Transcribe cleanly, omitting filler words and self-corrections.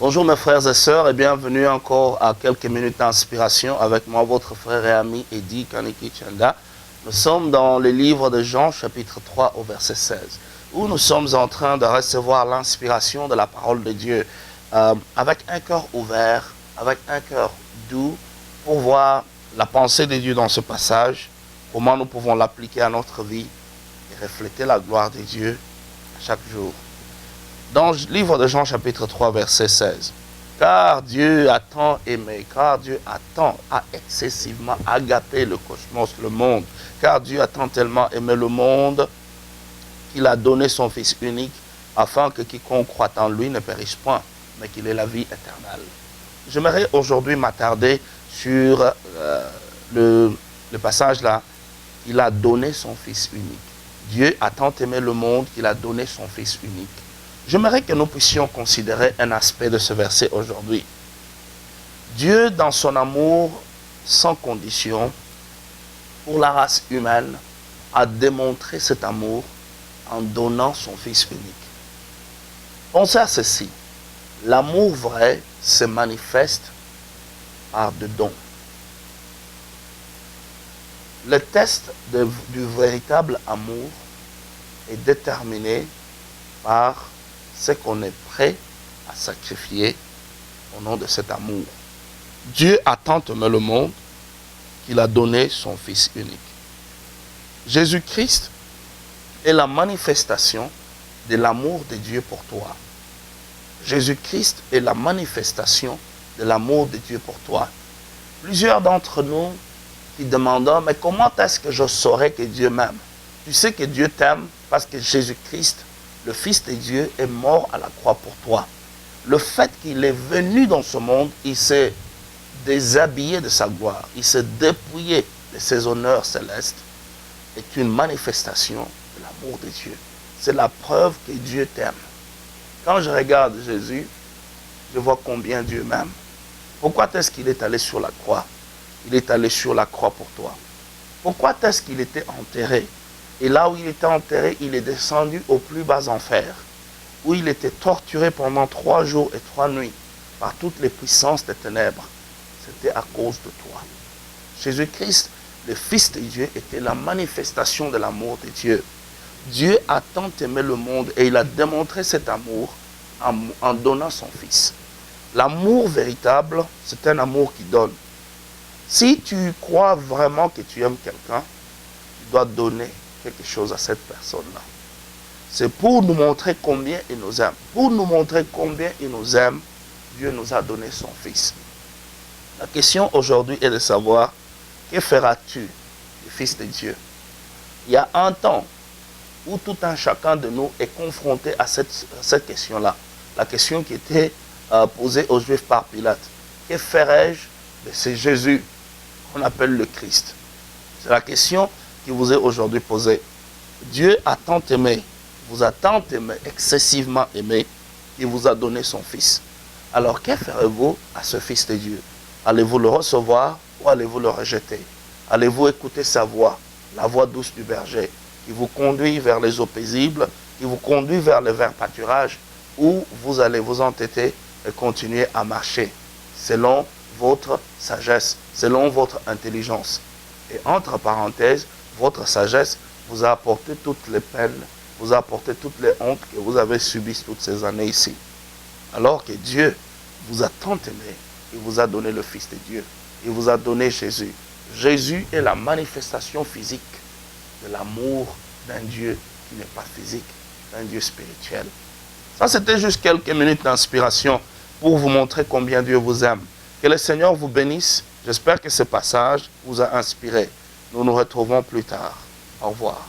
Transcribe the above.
Bonjour mes frères et sœurs et bienvenue encore à quelques minutes d'inspiration avec moi, votre frère et ami Eddy Kaniki Chanda. Nous sommes dans le livre de Jean, chapitre 3 au verset 16, où nous sommes en train de recevoir l'inspiration de la parole de Dieu avec un cœur ouvert, avec un cœur doux, pour voir la pensée de Dieu dans ce passage, comment nous pouvons l'appliquer à notre vie et refléter la gloire de Dieu chaque jour. Dans le livre de Jean chapitre 3 verset 16, car Dieu a tant aimé, car Dieu a excessivement agapé le cosmos, le monde, car Dieu a tant tellement aimé le monde qu'il a donné son Fils unique afin que quiconque croit en lui ne périsse point, mais qu'il ait la vie éternelle. J'aimerais aujourd'hui m'attarder sur le passage là, il a donné son Fils unique. Dieu a tant aimé le monde qu'il a donné son Fils unique. J'aimerais que nous puissions considérer un aspect de ce verset aujourd'hui. Dieu, dans son amour sans condition pour la race humaine, a démontré cet amour en donnant son Fils unique. Pensez à ceci. L'amour vrai se manifeste par des dons. Le test du véritable amour est déterminé par ce qu'on est prêt à sacrifier au nom de cet amour. Dieu a tant aimé le monde qu'il a donné son Fils unique. Jésus-Christ est la manifestation de l'amour de Dieu pour toi. Jésus-Christ est la manifestation de l'amour de Dieu pour toi. Plusieurs d'entre nous qui demandent, mais comment est-ce que je saurais que Dieu m'aime? Tu sais que Dieu t'aime parce que Jésus-Christ, le Fils de Dieu, est mort à la croix pour toi. Le fait qu'il est venu dans ce monde, il s'est déshabillé de sa gloire, il s'est dépouillé de ses honneurs célestes, est une manifestation de l'amour de Dieu. C'est la preuve que Dieu t'aime. Quand je regarde Jésus, je vois combien Dieu m'aime. Pourquoi est-ce qu'il est allé sur la croix? Il est allé sur la croix pour toi. Pourquoi est-ce qu'il était enterré? Et là où il était enterré, il est descendu au plus bas enfer, où il était torturé pendant 3 jours et 3 nuits par toutes les puissances des ténèbres. C'était à cause de toi. Jésus-Christ, le Fils de Dieu, était la manifestation de l'amour de Dieu. Dieu a tant aimé le monde et il a démontré cet amour en donnant son Fils. L'amour véritable, c'est un amour qui donne. Si tu crois vraiment que tu aimes quelqu'un, tu dois donner quelque chose à cette personne-là. C'est pour nous montrer combien il nous aime. Pour nous montrer combien il nous aime, Dieu nous a donné son Fils. La question aujourd'hui est de savoir, que feras-tu du Fils de Dieu? Il y a un temps où tout un chacun de nous est confronté à cette question-là. La question qui était posée aux Juifs par Pilate. Que ferais-je de ce Jésus qu'on appelle le Christ? C'est la question qui vous est aujourd'hui posée. Dieu a tant aimé, vous a tant aimé, excessivement aimé, qu'il vous a donné son Fils. Alors que ferez-vous à ce Fils de Dieu? Allez-vous le recevoir ou allez-vous le rejeter? Allez-vous écouter sa voix, la voix douce du berger, qui vous conduit vers les eaux paisibles, qui vous conduit vers le vert pâturage, où vous allez vous entêter et continuer à marcher selon votre sagesse, selon votre intelligence. Et entre parenthèses, votre sagesse vous a apporté toutes les peines, vous a apporté toutes les hontes que vous avez subies toutes ces années ici. Alors que Dieu vous a tant aimé, il vous a donné le Fils de Dieu. Il vous a donné Jésus. Jésus est la manifestation physique de l'amour d'un Dieu qui n'est pas physique, d'un Dieu spirituel. Ça, c'était juste quelques minutes d'inspiration pour vous montrer combien Dieu vous aime. Que le Seigneur vous bénisse. J'espère que ce passage vous a inspiré. Nous nous retrouvons plus tard. Au revoir.